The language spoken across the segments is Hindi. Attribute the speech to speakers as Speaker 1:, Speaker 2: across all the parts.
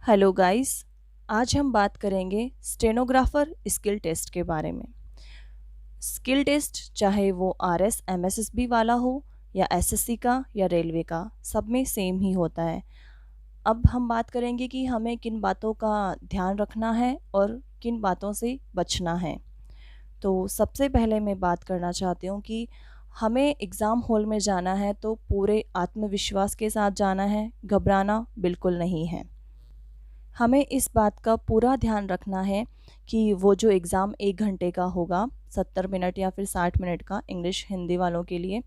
Speaker 1: Hello guys. आज हम बात करेंगे स्टेनोग्राफर स्किल टेस्ट के बारे में। स्किल टेस्ट चाहे वो आरएस एमएसएसबी वाला हो या एसएससी का या रेलवे का, सब में सेम ही होता है। अब हम बात करेंगे कि हमें किन बातों का ध्यान रखना है और किन बातों से बचना है। तो सबसे पहले मैं बात करना चाहती हूँ कि हमें एग्ज़ाम हॉल में जाना है तो पूरे आत्मविश्वास के साथ जाना है, घबराना बिल्कुल नहीं है। हमें इस बात का पूरा ध्यान रखना है कि वो जो एग्ज़ाम 1 घंटे का होगा, 70 मिनट या फिर 60 मिनट का इंग्लिश हिंदी वालों के लिए,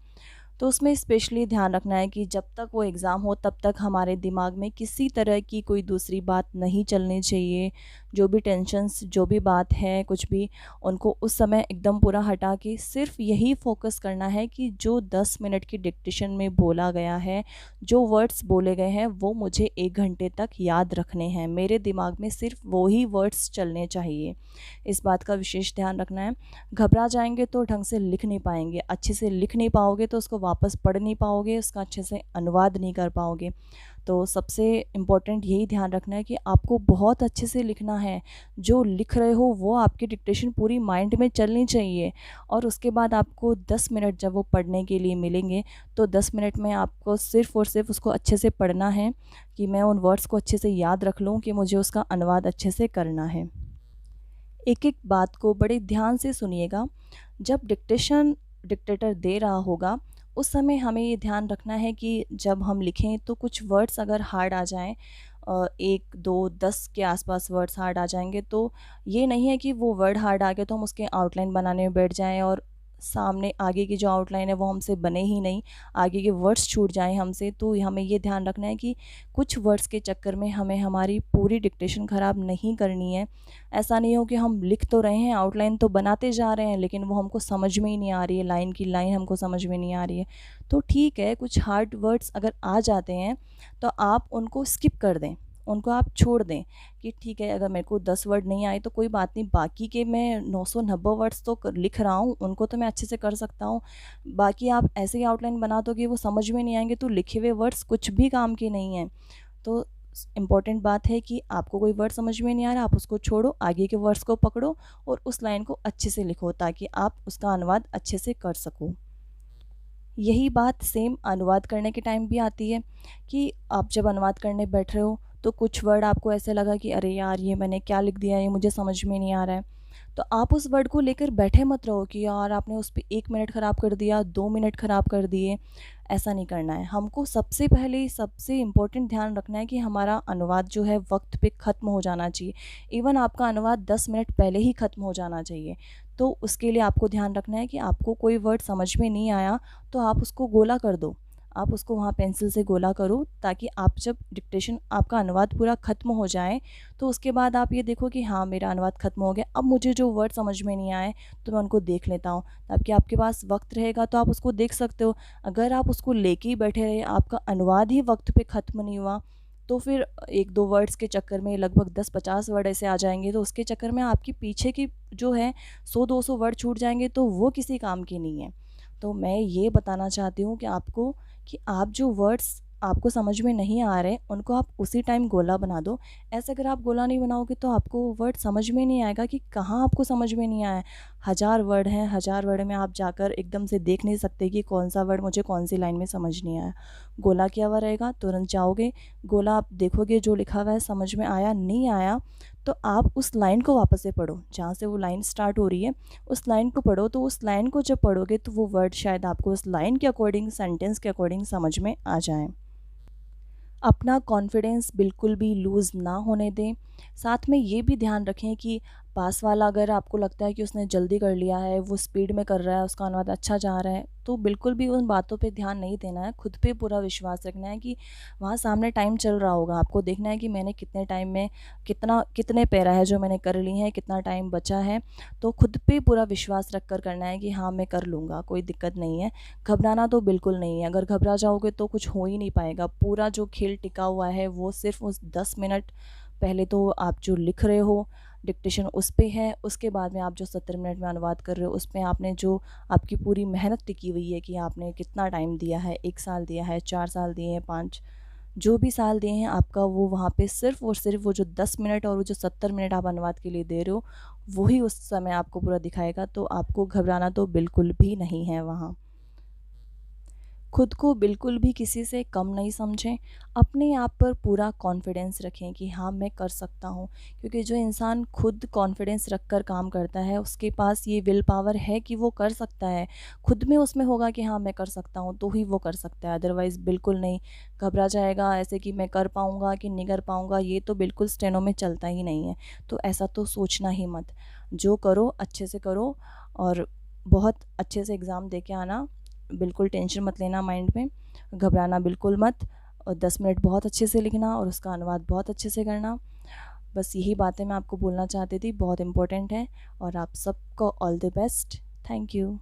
Speaker 1: तो उसमें स्पेशली ध्यान रखना है कि जब तक वो एग्ज़ाम हो तब तक हमारे दिमाग में किसी तरह की कोई दूसरी बात नहीं चलनी चाहिए। जो भी टेंशन्स, जो भी बात है, कुछ भी, उनको उस समय एकदम पूरा हटा के सिर्फ यही फोकस करना है कि जो 10 मिनट की डिक्टेशन में बोला गया है, जो वर्ड्स बोले गए हैं, वो मुझे 1 घंटे तक याद रखने हैं। मेरे दिमाग में सिर्फ वो ही वर्ड्स चलने चाहिए। इस बात का विशेष ध्यान रखना है। घबरा जाएंगे तो ढंग से लिख नहीं पाएंगे, अच्छे से लिख नहीं पाओगे तो उसको वापस पढ़ नहीं पाओगे, उसका अच्छे से अनुवाद नहीं कर पाओगे। तो सबसे इम्पोर्टेंट यही ध्यान रखना है कि आपको बहुत अच्छे से लिखना है। जो लिख रहे हो वो आपकी डिक्टेशन पूरी माइंड में चलनी चाहिए। और उसके बाद आपको 10 मिनट जब वो पढ़ने के लिए मिलेंगे तो 10 मिनट में आपको सिर्फ़ और सिर्फ उसको अच्छे से पढ़ना है कि मैं उन वर्ड्स को अच्छे से याद रख लूँ कि मुझे उसका अनुवाद अच्छे से करना है। एक-एक बात को बड़े ध्यान से सुनिएगा। जब डिक्टेशन डिक्टेटर दे रहा होगा, उस समय हमें ये ध्यान रखना है कि जब हम लिखें तो कुछ वर्ड्स अगर हार्ड आ जाएँ, 1, 2, 10 के आस-पास वर्ड्स हार्ड आ जाएँगे, तो ये नहीं है कि वो वर्ड हार्ड आ गए तो हम उसके आउटलाइन बनाने में बैठ जाएँ और सामने आगे की जो आउटलाइन है वो हमसे बने ही नहीं, आगे के वर्ड्स छूट जाएँ हमसे। तो हमें ये ध्यान रखना है कि कुछ वर्ड्स के चक्कर में हमें हमारी पूरी डिक्टेशन ख़राब नहीं करनी है। ऐसा नहीं हो कि हम लिख तो रहे हैं, आउटलाइन तो बनाते जा रहे हैं, लेकिन वो हमको समझ में ही नहीं आ रही है, लाइन की लाइन हमको समझ में नहीं आ रही है। तो ठीक है, कुछ हार्ड वर्ड्स अगर आ जाते हैं तो आप उनको स्किप कर दें, उनको आप छोड़ दें कि ठीक है, अगर मेरे को 10 वर्ड नहीं आए तो कोई बात नहीं, बाकी के मैं 990 वर्ड्स तो लिख रहा हूँ, उनको तो मैं अच्छे से कर सकता हूँ। बाकी आप ऐसे ही आउटलाइन बना दोगे, वो समझ में नहीं आएंगे, तो लिखे हुए वर्ड्स कुछ भी काम के नहीं हैं। तो इम्पॉर्टेंट बात है कि आपको कोई वर्ड समझ में नहीं आ रहा, आप उसको छोड़ो, आगे के वर्ड्स को पकड़ो और उस लाइन को अच्छे से लिखो ताकि आप उसका अनुवाद अच्छे से कर सको। यही बात सेम अनुवाद करने के टाइम भी आती है कि आप जब अनुवाद करने बैठ रहे हो तो कुछ वर्ड आपको ऐसे लगा कि अरे यार, ये मैंने क्या लिख दिया, ये मुझे समझ में नहीं आ रहा है। तो आप उस वर्ड को लेकर बैठे मत रहो कि यार आपने उस पे 1 मिनट ख़राब कर दिया, 2 मिनट ख़राब कर दिए। ऐसा नहीं करना है। हमको सबसे पहले सबसे इम्पोर्टेंट ध्यान रखना है कि हमारा अनुवाद जो है वक़्त पे ख़त्म हो जाना चाहिए। इवन आपका अनुवाद 10 मिनट पहले ही ख़त्म हो जाना चाहिए। तो उसके लिए आपको ध्यान रखना है कि आपको कोई वर्ड समझ में नहीं आया तो आप उसको गोला कर दो। आप उसको वहाँ पेंसिल से गोला करो ताकि आप जब डिक्टेशन आपका अनुवाद पूरा ख़त्म हो जाए तो उसके बाद आप ये देखो कि हाँ, मेरा अनुवाद ख़त्म हो गया। अब मुझे जो वर्ड समझ में नहीं आए तो मैं उनको देख लेता हूँ। ताकि आपके पास वक़्त रहेगा तो आप उसको देख सकते हो। अगर आप उसको लेके ही बैठे रहे, आपका अनुवाद ही वक़्त पे ख़त्म नहीं हुआ, तो फिर 1-2 वर्ड्स के चक्कर में लगभग 10-50 वर्ड ऐसे आ जाएँगे, तो उसके चक्कर में आपकी पीछे की जो है 100-200 वर्ड छूट जाएँगे, तो वो किसी काम के नहीं हैं। तो मैं ये बताना चाहती हूँ कि आपको कि आप जो वर्ड्स आपको समझ में नहीं आ रहे, उनको आप उसी टाइम गोला बना दो। ऐसे अगर आप गोला नहीं बनाओगे तो आपको वर्ड समझ में नहीं आएगा कि कहाँ आपको समझ में नहीं आया है। 1000 वर्ड हैं, 1000 वर्ड में आप जाकर एकदम से देख नहीं सकते कि कौन-सा वर्ड मुझे कौन-सी लाइन में समझ नहीं आया। गोला किया हुआ रहेगा, तुरंत जाओगे, गोला आप देखोगे जो लिखा हुआ है समझ में आया, नहीं आया, तो आप उस लाइन को वापस से पढ़ो, जहाँ से वो लाइन स्टार्ट हो रही है, उस लाइन को पढ़ो। तो उस लाइन को जब पढ़ोगे तो वो वर्ड शायद आपको उस लाइन के अकॉर्डिंग, सेंटेंस के अकॉर्डिंग समझ में आ जाएँ। अपना कॉन्फिडेंस बिल्कुल भी लूज़ ना होने दें। साथ में ये भी ध्यान रखें कि पास वाला अगर आपको लगता है कि उसने जल्दी कर लिया है, वो स्पीड में कर रहा है, उसका अनुवाद अच्छा जा रहा है, तो बिल्कुल भी उन बातों पे ध्यान नहीं देना है। खुद पे पूरा विश्वास रखना है कि वहाँ सामने टाइम चल रहा होगा। आपको देखना है कि मैंने कितने टाइम में कितने पैरा है जो मैंने कर ली हैं, कितना टाइम बचा है। तो खुद पे पूरा विश्वास रख कर करना है कि हाँ, मैं कर लूँगा, कोई दिक्कत नहीं है। घबराना तो बिल्कुल नहीं है। अगर घबरा जाओगे तो कुछ हो ही नहीं पाएगा। पूरा जो खेल टिका हुआ है वो सिर्फ़ उस 10 मिनट पहले तो आप जो लिख रहे हो, डिक्टेशन उस पे है, उसके बाद में आप जो 70 मिनट में अनुवाद कर रहे हो, उसमें आपने जो आपकी पूरी मेहनत टिकी हुई है कि आपने कितना टाइम दिया है, 1 साल दिया है, 4 साल दिए हैं, 5 जो भी साल दिए हैं आपका वो वहाँ पे सिर्फ और सिर्फ वो जो 10 मिनट और वो जो 70 मिनट आप अनुवाद के लिए दे रहे हो वही उस समय आपको पूरा दिखाएगा, तो आपको घबराना तो बिल्कुल भी नहीं है वहाँ। खुद को बिल्कुल भी किसी से कम नहीं समझें, अपने आप पर पूरा कॉन्फिडेंस रखें कि हाँ मैं कर सकता हूँ, क्योंकि जो इंसान खुद कॉन्फिडेंस रख कर काम करता है उसके पास ये विल पावर है कि वो कर सकता है, खुद में उसमें होगा कि हाँ मैं कर सकता हूँ तो ही वो कर सकता है, अदरवाइज़ बिल्कुल नहीं। घबरा जाएगा ऐसे कि मैं कर पाऊँगा कि नहीं कर पाऊँगा, ये तो बिल्कुल स्टेनो में चलता ही नहीं है। तो ऐसा तो सोचना ही मत, जो करो अच्छे से करो और बहुत अच्छे से एग्ज़ाम दे के आना, बिल्कुल टेंशन मत लेना माइंड में, घबराना बिल्कुल मत, और 10 मिनट बहुत अच्छे से लिखना और उसका अनुवाद बहुत अच्छे से करना। बस यही बातें मैं आपको बोलना चाहती थी, बहुत इम्पोर्टेंट है। और आप सबको all the best. Thank you.